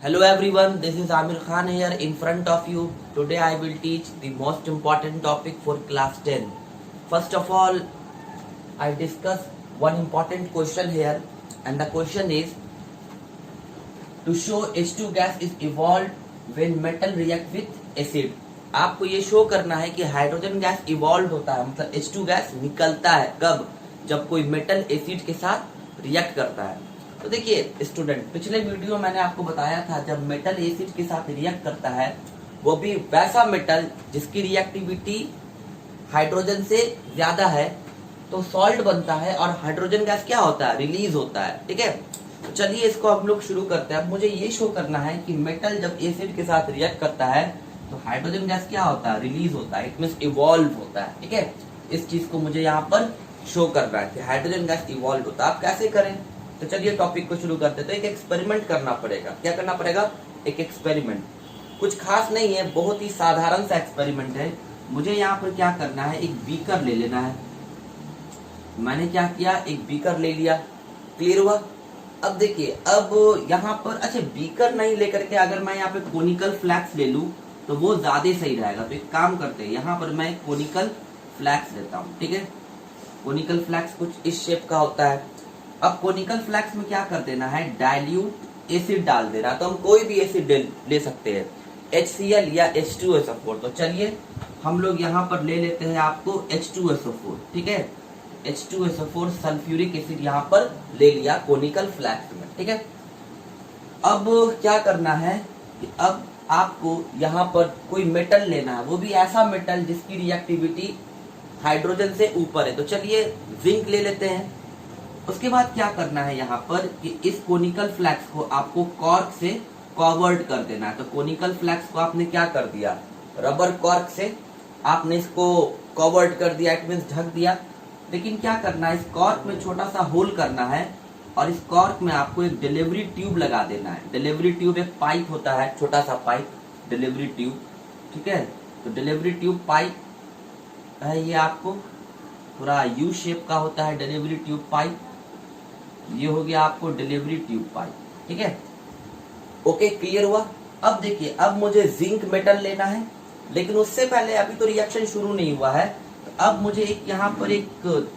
Hello everyone, this is Amir Khan here in front of you. Today I will teach the most important topic for class 10. First of all, I discuss one important question here, and the question is to show H2 gas is evolved when metal react with acid. आपको ये show करना है कि hydrogen gas evolve होता है, मतलब H2 gas निकलता है कब, जब कोई मेटल एसिड के साथ रिएक्ट करता है। तो देखिए स्टूडेंट, पिछले वीडियो मैंने आपको बताया था जब मेटल एसिड के साथ रिएक्ट करता है, वो भी वैसा मेटल जिसकी रिएक्टिविटी हाइड्रोजन से ज्यादा है, तो सॉल्ट बनता है और हाइड्रोजन गैस क्या होता है, रिलीज होता है। ठीक है, तो चलिए इसको हम लोग शुरू करते हैं। अब मुझे ये शो करना है कि मेटल जब एसिड के साथ रिएक्ट करता है तो हाइड्रोजन गैस क्या होता है, रिलीज होता है, इट मींस इवॉल्व होता है। ठीक है, इस चीज को मुझे यहाँ पर शो करना है कि हाइड्रोजन गैस इवॉल्व होता है। आप कैसे करें, तो चलिए टॉपिक को शुरू करते हैं। तो एक एक्सपेरिमेंट करना पड़ेगा। क्या करना पड़ेगा, एक एक्सपेरिमेंट। कुछ खास नहीं है, बहुत ही साधारण सा एक्सपेरिमेंट है। मुझे यहाँ पर क्या करना है, एक बीकर ले लेना है। मैंने क्या किया, एक बीकर ले लिया। क्लियर हुआ। अब देखिए, अब यहाँ पर अच्छा बीकर नहीं लेकर के अगर मैं यहाँ पे कोनिकल फ्लैक्स ले लूं तो वो ज्यादा सही रहेगा। तो एक काम करते हैं, यहाँ पर मैं कोनिकल फ्लैक्स लेता हूँ। ठीक है, कोनिकल फ्लैक्स कुछ इस शेप का होता है। अब कोनिकल फ्लैक्स में क्या कर देना है, डाइल्यूट एसिड डाल देना। तो हम कोई भी एसिड ले सकते हैं, HCl या H2SO4। तो चलिए हम लोग यहाँ पर ले लेते हैं आपको H2SO4। ठीक है, H2SO4 सल्फ्यूरिक एसिड यहाँ पर ले लिया कोनिकल फ्लैक्स में। ठीक है, अब क्या करना है कि अब आपको यहाँ पर कोई मेटल लेना है, वो भी ऐसा मेटल जिसकी रिएक्टिविटी हाइड्रोजन से ऊपर है। तो चलिए जिंक ले लेते हैं। उसके बाद क्या करना है यहाँ पर कि इस कोनिकल फ्लैक्स को आपको कॉर्क से कवर्ड कर देना है। तो कोनिकल फ्लैक्स को आपने क्या कर दिया, रबर कॉर्क से आपने इसको कवर्ड कर दिया, इट मींस ढक दिया। लेकिन क्या करना है, इस कॉर्क में छोटा सा होल करना है और इस कॉर्क में आपको एक डिलीवरी ट्यूब लगा देना है। डिलीवरी ट्यूब एक पाइप होता है, छोटा सा पाइप, डिलीवरी ट्यूब। ठीक है, तो डिलीवरी ट्यूब पाइप है, ये आपको थोड़ा यू शेप का होता है डिलीवरी ट्यूब पाइप। ये हो गया आपको डिलीवरी ट्यूब पाइप। ठीक है, ओके, क्लियर हुआ। अब देखिए, अब मुझे जिंक मेटल लेना है, लेकिन उससे पहले अभी तो रिएक्शन शुरू नहीं हुआ है। तो अब मुझे एक यहाँ पर एक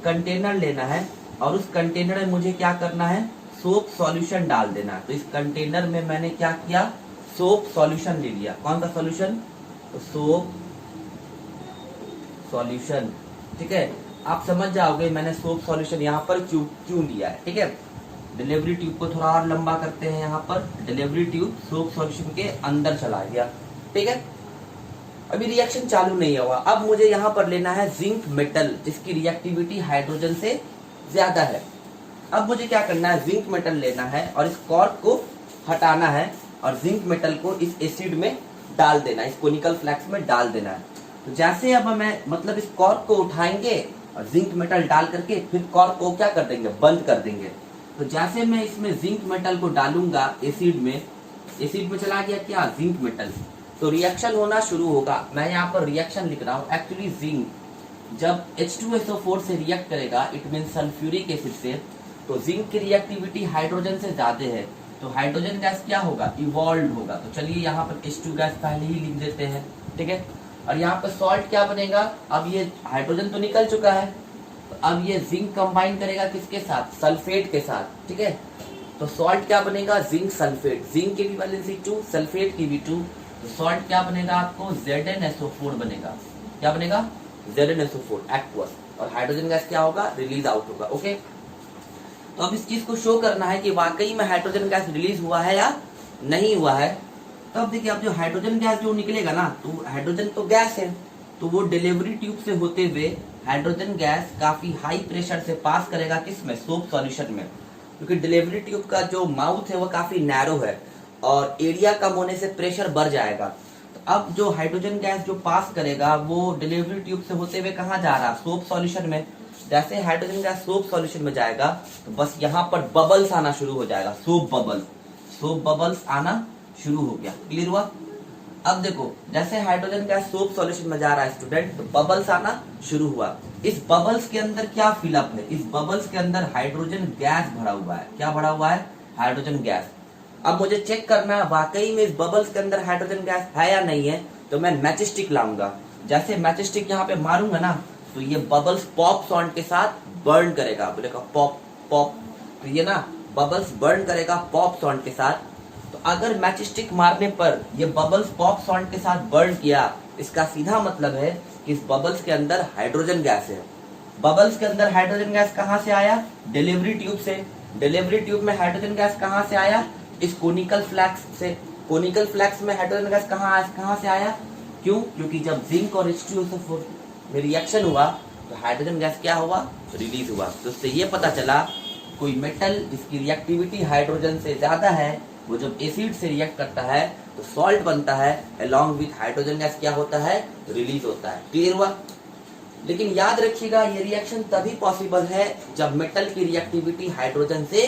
कंटेनर लेना है और उस कंटेनर में मुझे क्या करना है, सोप सॉल्यूशन डाल देना है। तो इस कंटेनर में मैंने क्या किया, सोप सॉल्यूशन ले लिया। कौन सा सॉल्यूशन, तो सोप सॉल्यूशन। ठीक है, आप समझ जाओगे मैंने सोप सॉल्यूशन यहाँ पर क्यों लिया है। ठीक है, डिलीवरी ट्यूब को थोड़ा और लंबा करते हैं। यहाँ पर डिलीवरी ट्यूब सोप सॉल्यूशन के अंदर चला गया। ठीक है, अभी रिएक्शन चालू नहीं हुआ। अब मुझे यहाँ पर लेना है जिंक मेटल जिसकी रिएक्टिविटी हाइड्रोजन से ज्यादा है। अब मुझे क्या करना है, जिंक मेटल लेना है और इस कॉर्क को हटाना है और जिंक मेटल को इस एसिड में डाल देना, इस कोनिकल फ्लैक्स में डाल देना है। तो जैसे अब मैं मतलब इस कॉर्क को उठाएंगे और जिंक मेटल डाल करके फिर कॉर्क को क्या कर देंगे, बंद कर देंगे। तो जैसे मैं इसमें जिंक मेटल को डालूंगा एसिड में चला गया क्या, जिंक मेटल। तो रिएक्शन होना शुरू होगा। मैं यहाँ पर रिएक्शन लिख रहा हूँ। एक्चुअली जिंक जब H2SO4 से रिएक्ट करेगा, इट मीन सल्फ्यूरिक एसिड से, तो जिंक की रिएक्टिविटी हाइड्रोजन से ज्यादा है, तो हाइड्रोजन गैस क्या होगा, इवॉल्व होगा। तो चलिए यहाँ पर H2 गैस पहले ही लिख देते हैं। ठीक है, और यहाँ पर सॉल्ट क्या बनेगा, अब ये हाइड्रोजन तो निकल चुका है, तो अब ये जिंक कंबाइन करेगा किसके साथ, सल्फेट के साथ। ठीक है, तो सॉल्ट क्या बनेगा, जिंक सल्फेट। जिंक की भी वैलेंसी 2, सल्फेट की भी 2, तो सॉल्ट क्या बनेगा आपको, ZnSO4 बनेगा। क्या बनेगा, ZnSO4 एक्वस। और हाइड्रोजन गैस क्या होगा, रिलीज आउट होगा। ओके, तो अब इस चीज को शो करना है कि वाकई में हाइड्रोजन गैस रिलीज हुआ है या नहीं हुआ है। तो अब देखिए, अब जो हाइड्रोजन गैस जो निकलेगा ना, तो हाइड्रोजन तो गैस है, तो वो डिलीवरी ट्यूब से होते हुए हाइड्रोजन गैस काफी हाई प्रेशर से पास करेगा किसमें, सोप सॉल्यूशन में। क्योंकि डिलीवरी ट्यूब का जो माउथ है वो काफी नैरो है और एरिया कम होने से प्रेशर बढ़ जाएगा। तो अब जो हाइड्रोजन गैस जो पास करेगा वो डिलीवरी ट्यूब से होते हुए कहाँ जा रहा है, सोप सॉल्यूशन में। जैसे हाइड्रोजन गैस सोप सॉल्यूशन में जाएगा तो बस यहाँ पर बबल्स आना शुरू हो जाएगा, सोप बबल्स आना शुरू हो गया। क्लियर हुआ। अब देखो, जैसे हाइड्रोजन गैस सोप सॉल्यूशन में जा रहा है स्टूडेंट, तो बबल्स आना शुरू हुआ। इस बबल्स के अंदर क्या फिलअप है, इस बबल्स के अंदर हाइड्रोजन गैस भरा हुआ है। क्या भरा हुआ है, हाइड्रोजन गैस। अब मुझे चेक करना है वाकई में इस बबल्स के अंदर हाइड्रोजन गैस है या नहीं है, तो मैं मैच स्टिक लाऊंगा। जैसे मैच स्टिक यहाँ पे मारूंगा ना, तो ये बबल्स पॉप साउंड के साथ बर्न करेगा, बोलेगा पॉप पॉप, तो ये ना बबल्स बर्न करेगा पॉप साउंड के साथ। तो अगर मैच स्टिक मारने पर ये बबल्स पॉप साउंड के साथ बर्न किया, इसका सीधा मतलब है कि इस बबल्स के अंदर हाइड्रोजन गैस है। बबल्स के अंदर हाइड्रोजन गैस कहाँ से आया? डिलीवरी ट्यूब से। डिलीवरी ट्यूब में हाइड्रोजन गैस कहाँ से आया? इस कोनिकल फ्लैक्स से। कोनिकल फ्लैक्स में हाइड्रोजन गैस कहाँ से आया? क्यों? क्योंकि जब जिंक और H2SO4 में रिएक्शन हुआ तो हाइड्रोजन गैस क्या हुआ? रिलीज हुआ। तो उससे ये पता चला कोई मेटल जिसकी रिएक्टिविटी हाइड्रोजन से ज्यादा है, वो जब एसिड से रिएक्ट करता है तो सॉल्ट बनता है, अलोंग विथ हाइड्रोजन गैस क्या होता है? रिलीज होता है। क्लियर हुआ? लेकिन याद रखिएगा ये रिएक्शन तभी पॉसिबल है जब मेटल की रिएक्टिविटी हाइड्रोजन से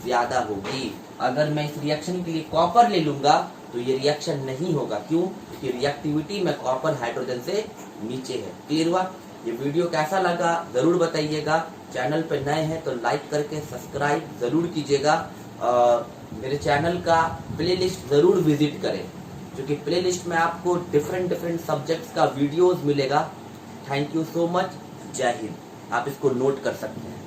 ज्यादा होगी। अगर मैं इस रिएक्शन के लिए कॉपर ले लूंगा तो ये रिएक्शन नहीं होगा। क्यों? क्योंकि रिएक्टिविटी में कॉपर हाइड्रोजन से नीचे है। क्लियर हुआ? ये वीडियो कैसा लगा जरूर बताइएगा। चैनल पर नए हैं तो लाइक करके सब्सक्राइब जरूर कीजिएगा। मेरे चैनल का प्लेलिस्ट जरूर विजिट करें, क्योंकि प्लेलिस्ट में आपको डिफरेंट सब्जेक्ट्स का वीडियोस मिलेगा। Thank you so much. जय हिंद। आप इसको नोट कर सकते हैं।